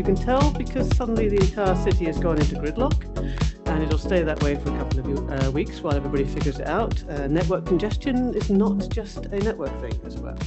you can tell because suddenly the entire city has gone into gridlock, and it'll stay that way for a couple of weeks while everybody figures it out. Network congestion is not just a network thing as well.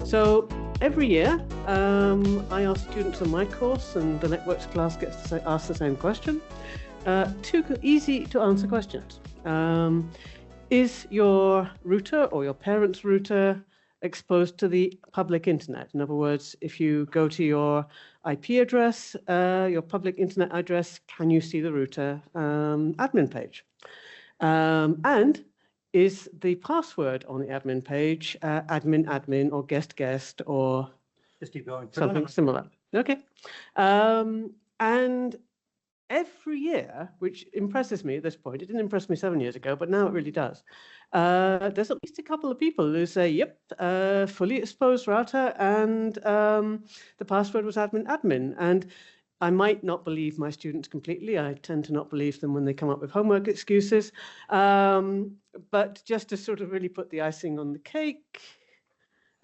So every year, I ask students on my course, and the networks class gets to ask the same question. Two easy to answer questions. Is your router or your parent's router exposed to the public internet? In other words, if you go to your IP address, your public internet address, can you see the router admin page? And is the password on the admin page admin or guest or something similar? Okay. And every year, which impresses me at this point, it didn't impress me 7 years ago, but now it really does. There's at least a couple of people who say, yep, fully exposed router, and the password was admin. And I might not believe my students completely. I tend to not believe them when they come up with homework excuses. But just to sort of really put the icing on the cake,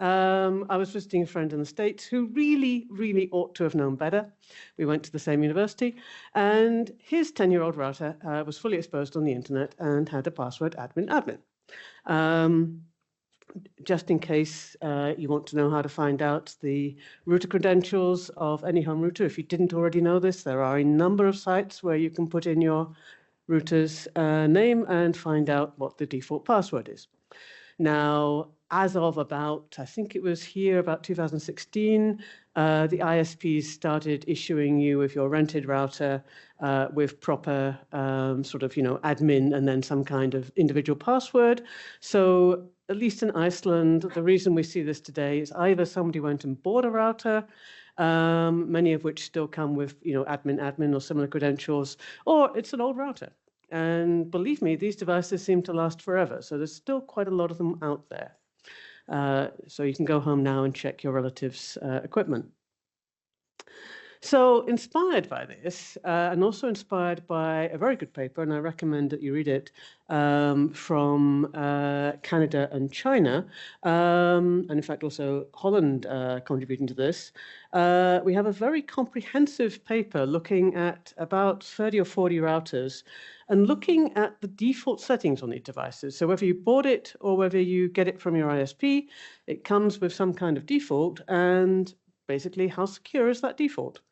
I was visiting a friend in the States who really ought to have known better. We went to the same university, and his 10-year-old router was fully exposed on the internet and had a password admin. Just in case you want to know how to find out the router credentials of any home router, if you didn't already know this, there are a number of sites where you can put in your router's name and find out what the default password is. Now, as of about, I think it was here about 2016, the ISPs started issuing you with your rented router with proper sort of, admin and then some kind of individual password. So at least in Iceland, the reason we see this today is either somebody went and bought a router, many of which still come with, admin or similar credentials, or it's an old router. And believe me, these devices seem to last forever. So there's still quite a lot of them out there. So you can go home now and check your relatives' equipment. So inspired by this, and also inspired by a very good paper, and I recommend that you read it, from Canada and China, and in fact also Holland contributing to this, we have a very comprehensive paper looking at about 30 or 40 routers and looking at the default settings on these devices. So whether you bought it or whether you get it from your ISP, it comes with some kind of default, and basically how secure is that default?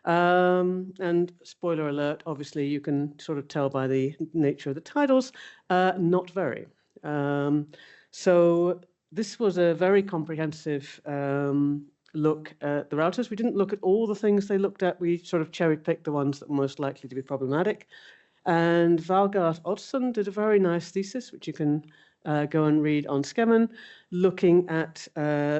And spoiler alert, obviously you can sort of tell by the nature of the titles, not very. So this was a very comprehensive look at the routers. We didn't look at all the things they looked at. We sort of cherry-picked the ones that were most likely to be problematic. And Valgard Oddsson did a very nice thesis, which you can go and read on Skemmen, looking at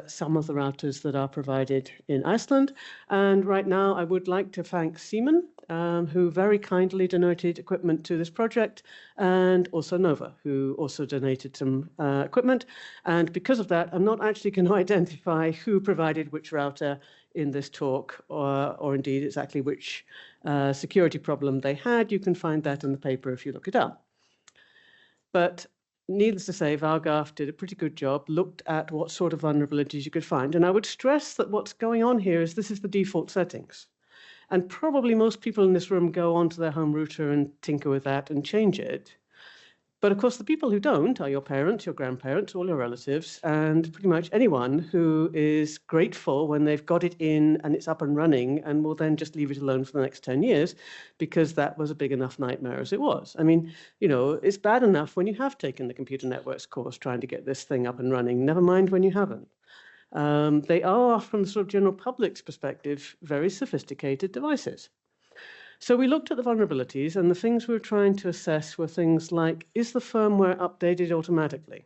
some of the routers that are provided in Iceland. And right now, I would like to thank Seaman, who very kindly donated equipment to this project, and also Nova, who also donated some equipment. And because of that, I'm not actually going to identify who provided which router in this talk, or indeed exactly which security problem they had. You can find that in the paper if you look it up. But needless to say, Valgarth did a pretty good job, looked at what sort of vulnerabilities you could find. And I would stress that what's going on here is this is the default settings. And probably most people in this room go onto their home router and tinker with that and change it. But of course, the people who don't are your parents, your grandparents, all your relatives, and pretty much anyone who is grateful when they've got it in and it's up and running and will then just leave it alone for the next 10 years because that was a big enough nightmare as it was. I mean, it's bad enough when you have taken the computer networks course trying to get this thing up and running, never mind when you haven't. They are, from the sort of general public's perspective, very sophisticated devices. So we looked at the vulnerabilities, and the things we were trying to assess were things like, is the firmware updated automatically?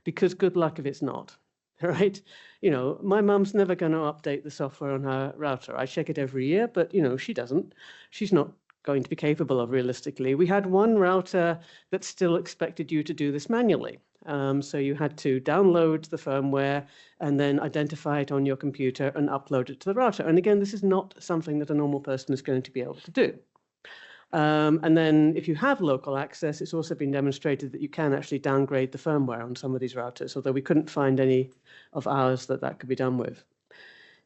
Because good luck if it's not, right? My mum's never going to update the software on her router. I check it every year, but, she doesn't. She's not going to be capable of realistically. We had one router that still expected you to do this manually. So you had to download the firmware and then identify it on your computer and upload it to the router. And again, this is not something that a normal person is going to be able to do. And then if you have local access, it's also been demonstrated that you can actually downgrade the firmware on some of these routers, although we couldn't find any of ours that could be done with.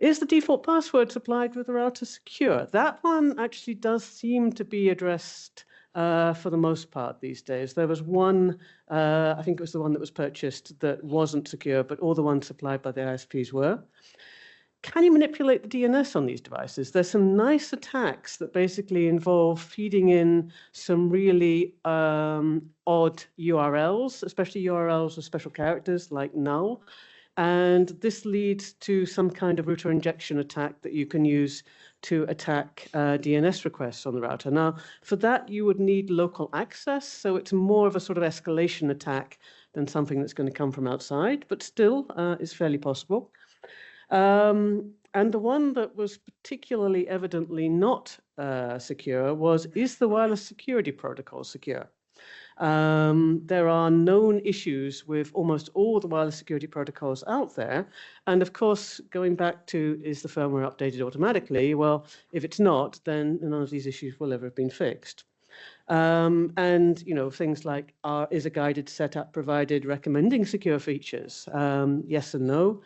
Is the default password supplied with the router secure? That one actually does seem to be addressed for the most part these days. There was one, I think it was the one that was purchased, that wasn't secure, but all the ones supplied by the ISPs were. Can you manipulate the DNS on these devices? There's some nice attacks that basically involve feeding in some really odd URLs, especially URLs with special characters like null. And this leads to some kind of router injection attack that you can use to attack DNS requests on the router. Now, for that, you would need local access. So it's more of a sort of escalation attack than something that's going to come from outside, but still is fairly possible. And the one that was particularly evidently not secure was, is the wireless security protocol secure? There are known issues with almost all the wireless security protocols out there. And of course, going back to, is the firmware updated automatically? Well, if it's not, then none of these issues will ever have been fixed. And, you know, things like, is a guided setup provided recommending secure features? Yes and no.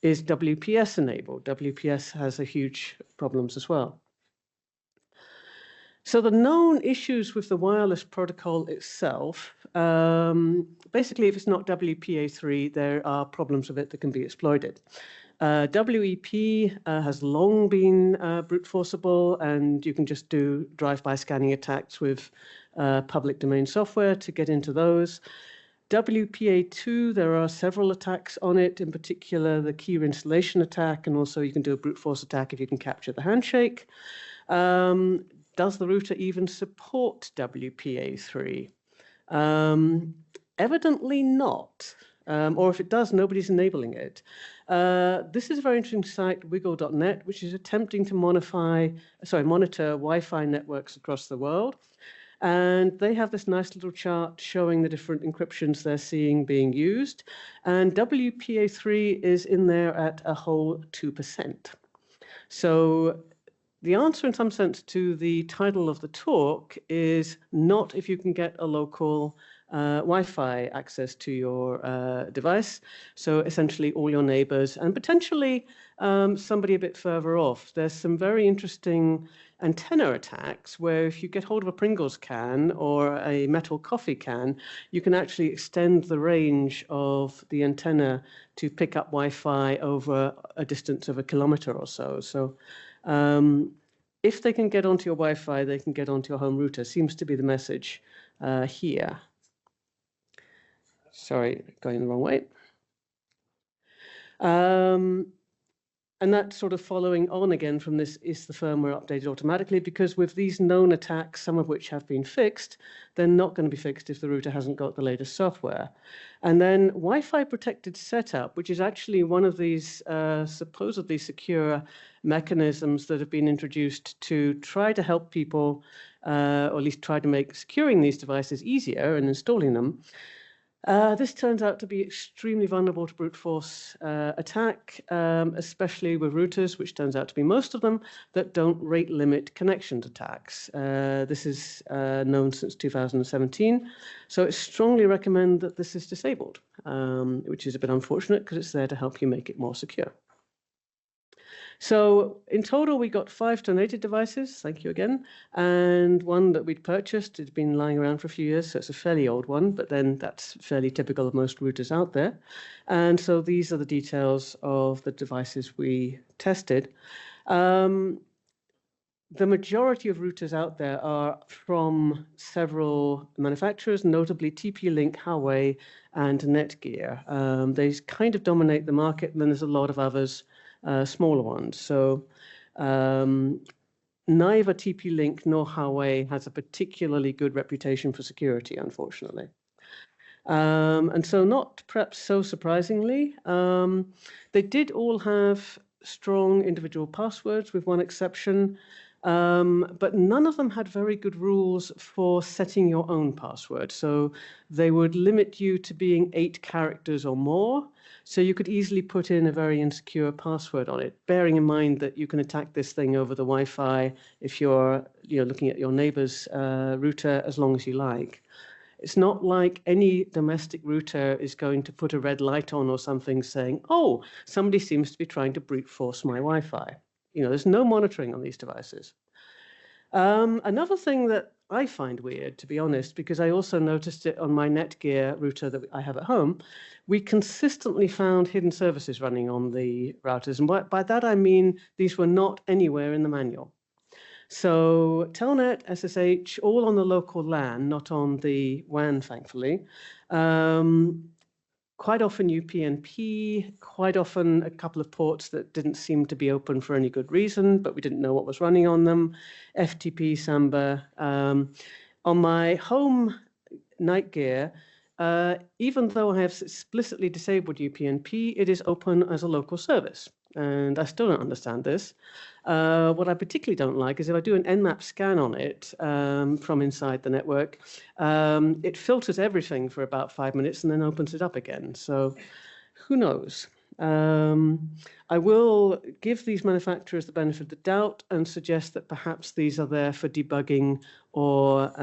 Is WPS enabled? WPS has a huge problems as well. So the known issues with the wireless protocol itself, basically, if it's not WPA3, there are problems with it that can be exploited. WEP has long been brute forceable, and you can just do drive-by scanning attacks with public domain software to get into those. WPA2, there are several attacks on it, in particular the key installation attack, and also you can do a brute force attack if you can capture the handshake. Does the router even support WPA3? Evidently not. Or if it does, nobody's enabling it. This is a very interesting site, wiggle.net, which is attempting to monitor Wi-Fi networks across the world. And they have this nice little chart showing the different encryptions they're seeing being used. And WPA3 is in there at a whole 2%. So the answer, in some sense, to the title of the talk is not if you can get a local Wi-Fi access to your device. So essentially all your neighbors and potentially somebody a bit further off. There's some very interesting antenna attacks where if you get hold of a Pringles can or a metal coffee can, you can actually extend the range of the antenna to pick up Wi-Fi over a distance of 1 kilometer or so. So if they can get onto your Wi-Fi, they can get onto your home router, seems to be the message here. Sorry, going the wrong way. And that's sort of following on again from this, is the firmware updated automatically? Because with these known attacks, some of which have been fixed, they're not going to be fixed if the router hasn't got the latest software. And then Wi-Fi protected setup, which is actually one of these supposedly secure mechanisms that have been introduced to try to help people, or at least try to make securing these devices easier and installing them. This turns out to be extremely vulnerable to brute force attack, especially with routers, which turns out to be most of them, that don't rate limit connections attacks. This is known since 2017, so I strongly recommend that this is disabled, which is a bit unfortunate because it's there to help you make it more secure. So in total, we got 5 donated devices, thank you again, and one that we'd purchased. It's been lying around for a few years, so it's a fairly old one, but then that's fairly typical of most routers out there. And so these are the details of the devices we tested. The majority of routers out there are from several manufacturers, notably TP-Link, Huawei, and Netgear. They kind of dominate the market, and then there's a lot of others, smaller ones. So neither TP-Link nor Huawei has a particularly good reputation for security, unfortunately. And so not perhaps so surprisingly, they did all have strong individual passwords with one exception, but none of them had very good rules for setting your own password. So they would limit you to being 8 characters or more. So you could easily put in a very insecure password on it, bearing in mind that you can attack this thing over the Wi-Fi if you're looking at your neighbor's router as long as you like. It's not like any domestic router is going to put a red light on or something saying, oh, somebody seems to be trying to brute force my Wi-Fi. There's no monitoring on these devices. Another thing that I find weird, to be honest, because I also noticed it on my Netgear router that I have at home, we consistently found hidden services running on the routers. And by that, I mean these were not anywhere in the manual. So Telnet, SSH, all on the local LAN, not on the WAN, thankfully. Quite often UPnP, quite often a couple of ports that didn't seem to be open for any good reason, but we didn't know what was running on them. FTP, Samba. On my home Netgear, even though I have explicitly disabled UPnP, it is open as a local service. And I still don't understand this. What I particularly don't like is if I do an Nmap scan on it from inside the network, it filters everything for about 5 minutes and then opens it up again. So who knows? I will give these manufacturers the benefit of the doubt and suggest that perhaps these are there for debugging or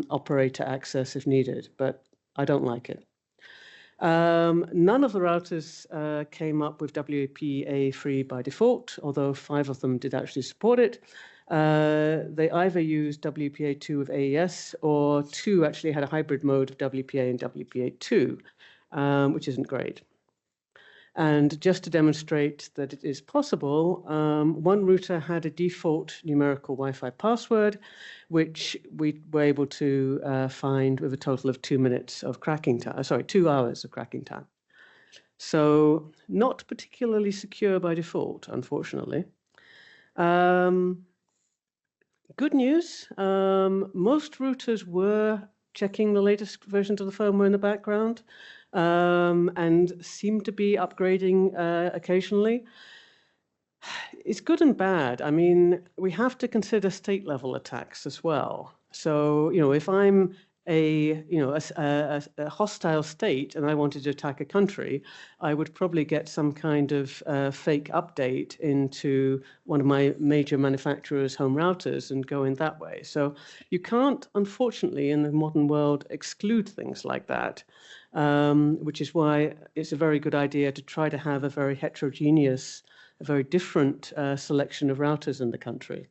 operator access if needed, but I don't like it. None of the routers came up with WPA3 by default, although 5 of them did actually support it. They either used WPA2 with AES, or 2 actually had a hybrid mode of WPA and WPA2, which isn't great. And just to demonstrate that it is possible, one router had a default numerical Wi-Fi password, which we were able to find with a total of 2 minutes of cracking time, 2 hours of cracking time. So not particularly secure by default, unfortunately. Good news, most routers were checking the latest versions of the firmware in the background. And seem to be upgrading occasionally. It's good and bad. I mean, we have to consider state-level attacks as well. So, if I'm a hostile state and I wanted to attack a country, I would probably get some kind of fake update into one of my major manufacturers' home routers and go in that way. So you can't, unfortunately, in the modern world, exclude things like that. Which is why it's a very good idea to try to have a very heterogeneous, a very different selection of routers in the country.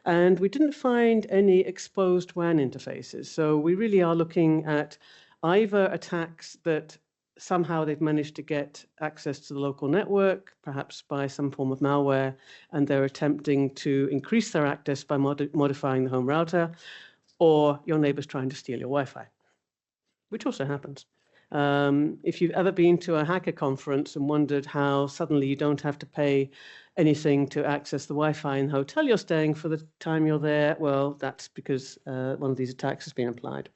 And we didn't find any exposed WAN interfaces. So we really are looking at either attacks that somehow they've managed to get access to the local network, perhaps by some form of malware, and they're attempting to increase their access by modifying the home router, or your neighbor's trying to steal your Wi-Fi, which also happens. If you've ever been to a hacker conference and wondered how suddenly you don't have to pay anything to access the Wi-Fi in the hotel you're staying for the time you're there, well, that's because one of these attacks has been applied.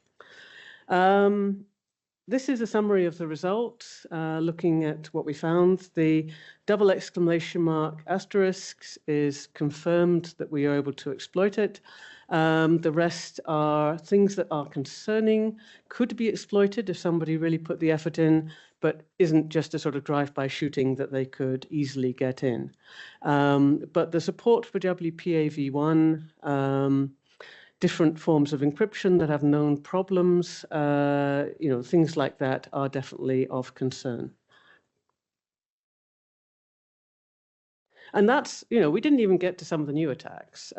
This is a summary of the results, looking at what we found. The double exclamation mark asterisks is confirmed that we are able to exploit it. The rest are things that are concerning, could be exploited if somebody really put the effort in, but isn't just a sort of drive-by shooting that they could easily get in. But the support for WPA-V1, different forms of encryption that have known problems, things like that are definitely of concern. And that's, we didn't even get to some of the new attacks.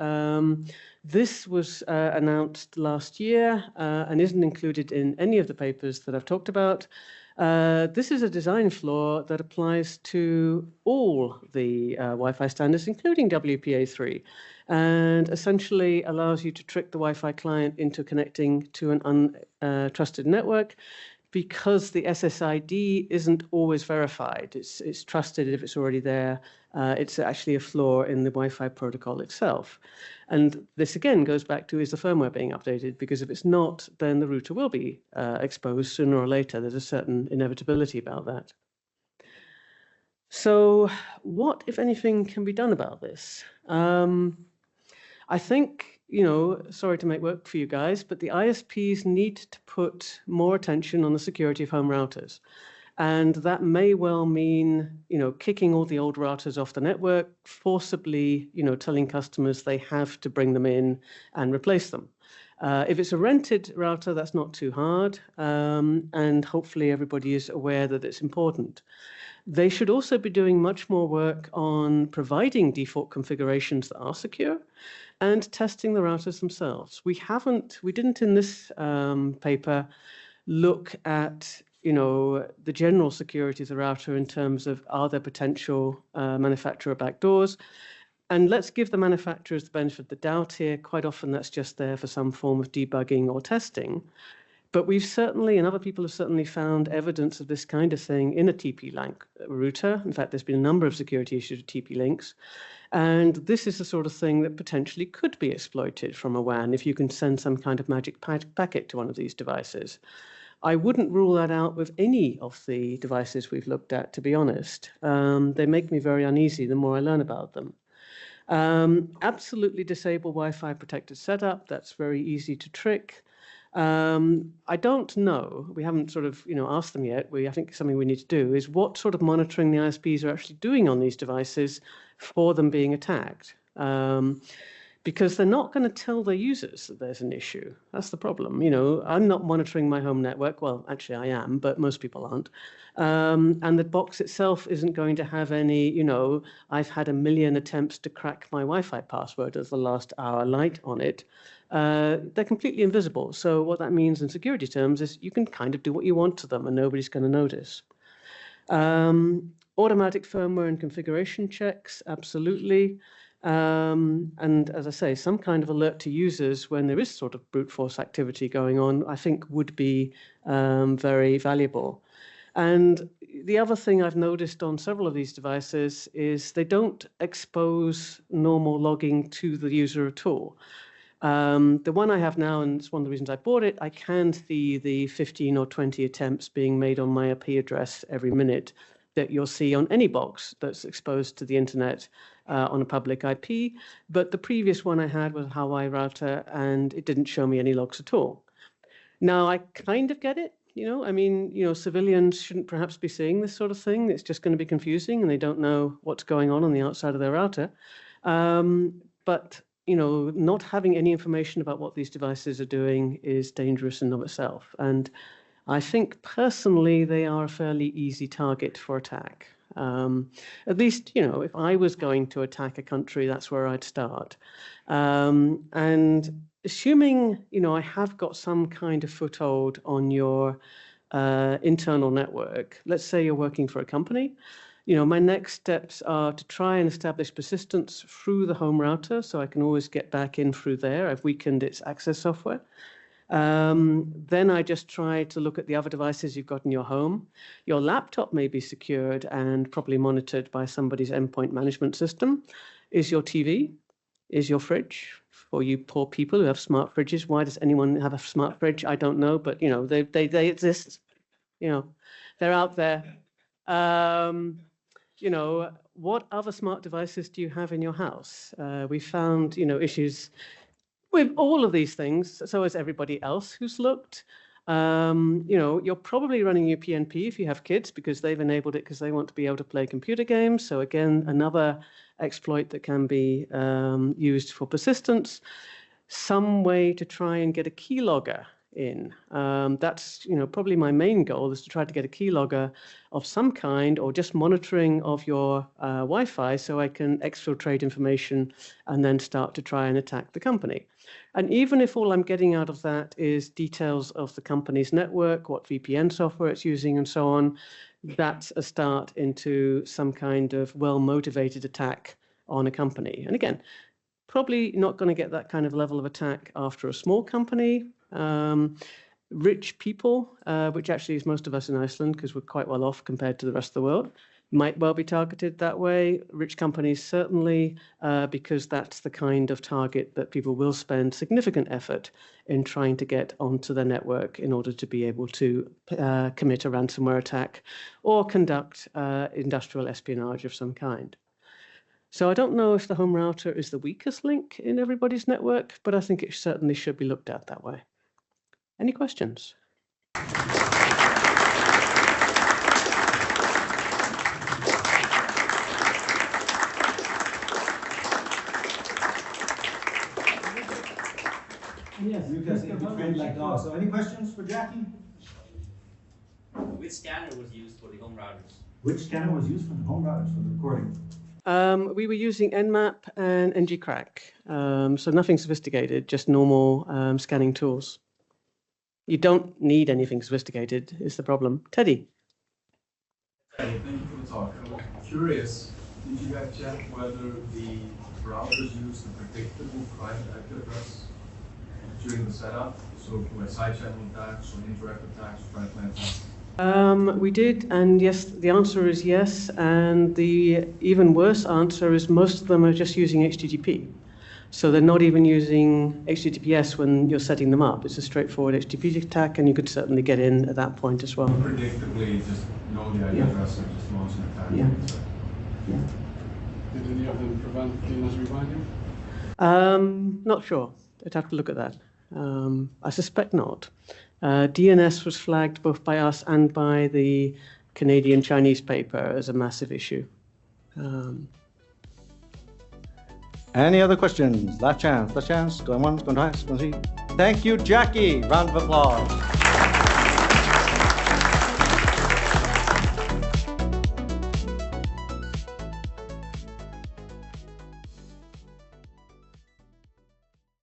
This was announced last year and isn't included in any of the papers that I've talked about. This is a design flaw that applies to all the Wi-Fi standards, including WPA3, and essentially allows you to trick the Wi-Fi client into connecting to an untrusted network, because the SSID isn't always verified. It's trusted if it's already there. It's actually a flaw in the Wi-Fi protocol itself. And this again goes back to, is the firmware being updated? Because if it's not, then the router will be exposed sooner or later. There's a certain inevitability about that. So what, if anything, can be done about this? I think, sorry to make work for you guys, but the ISPs need to put more attention on the security of home routers. And that may well mean, kicking all the old routers off the network, forcibly, telling customers they have to bring them in and replace them. If it's a rented router, that's not too hard, and hopefully everybody is aware that it's important. They should also be doing much more work on providing default configurations that are secure and testing the routers themselves. We didn't in this paper look at the general security of the router in terms of are there potential manufacturer backdoors. And let's give the manufacturers the benefit of the doubt here. Quite often that's just there for some form of debugging or testing. But we've certainly, and other people have certainly found evidence of this kind of thing in a TP-Link router. In fact, there's been a number of security issues with TP-Links. And this is the sort of thing that potentially could be exploited from a WAN if you can send some kind of magic packet to one of these devices. I wouldn't rule that out with any of the devices we've looked at, to be honest. They make me very uneasy the more I learn about them. Absolutely disable Wi-Fi protected setup. That's very easy to trick. I don't know, we haven't sort of asked them yet. I think something we need to do is what sort of monitoring the ISPs are actually doing on these devices for them being attacked. Because they're not going to tell their users that there's an issue. That's the problem. I'm not monitoring my home network. Well, actually I am, but most people aren't. And the box itself isn't going to have any, I've had 1 million attempts to crack my Wi-Fi password as the last hour light on it. They're completely invisible. So what that means in security terms is you can kind of do what you want to them and nobody's going to notice. Automatic firmware and configuration checks, absolutely. And as I say, some kind of alert to users when there is sort of brute force activity going on, I think would be very valuable. And the other thing I've noticed on several of these devices is they don't expose normal logging to the user at all. The one I have now, and it's one of the reasons I bought it, I can see the 15 or 20 attempts being made on my IP address every minute that you'll see on any box that's exposed to the internet on a public IP. But the previous one I had was a Hawaii router, and it didn't show me any logs at all. Now, I kind of get it. Civilians shouldn't perhaps be seeing this sort of thing. It's just going to be confusing, and they don't know what's going on the outside of their router. But not having any information about what these devices are doing is dangerous in and of itself. And I think personally they are a fairly easy target for attack. At least, if I was going to attack a country, that's where I'd start. And assuming, I have got some kind of foothold on your internal network, let's say you're working for a company, my next steps are to try and establish persistence through the home router, so I can always get back in through there. I've weakened its access software. Then I just try to look at the other devices you've got in your home. Your laptop may be secured and probably monitored by somebody's endpoint management system. Is your TV? Is your fridge? For you poor people who have smart fridges, why does anyone have a smart fridge? I don't know, but they exist. They're out there. What other smart devices do you have in your house? We found, issues with all of these things, so has everybody else who's looked. You're probably running your PNP if you have kids because they've enabled it because they want to be able to play computer games. So again, another exploit that can be used for persistence. Some way to try and get a keylogger in. That's probably my main goal is to try to get a keylogger of some kind or just monitoring of your Wi-Fi so I can exfiltrate information and then start to try and attack the company. And even if all I'm getting out of that is details of the company's network, what VPN software it's using and so on, that's a start into some kind of well-motivated attack on a company. And again, probably not going to get that kind of level of attack after a small company. Rich people, which actually is most of us in Iceland because we're quite well off compared to the rest of the world, might well be targeted that way. Rich companies certainly, because that's the kind of target that people will spend significant effort in trying to get onto their network in order to be able to commit a ransomware attack or conduct industrial espionage of some kind. So I don't know if the home router is the weakest link in everybody's network, but I think it certainly should be looked at that way. Any questions? Yes, Lucas, if you trained like dogs. So any questions for Jacky? Which scanner was used for the home routers? Which scanner was used for the home routers for the recording? We were using Nmap and ngCrack, so nothing sophisticated, just normal scanning tools. You don't need anything sophisticated, is the problem. Teddy? Hey, thank you for the talk. I'm curious, did you guys check whether the routers use the predictable private IP address during the setup? So like side channel attacks or indirect attacks or trying to plan attacks? We did, and yes, the answer is yes, and the even worse answer is most of them are just using HTTP. So they're not even using HTTPS when you're setting them up. It's a straightforward HTTP attack, and you could certainly get in at that point as well. Predictably, just know the IP address and just launch an attack. Yeah. Did any of them prevent DNS rebinding? Not sure. I'd have to look at that. I suspect not. DNS was flagged both by us and by the Canadian-Chinese paper as a massive issue. Any other questions? Last chance, going once, going twice, going three. Thank you, Jacky. Round of applause.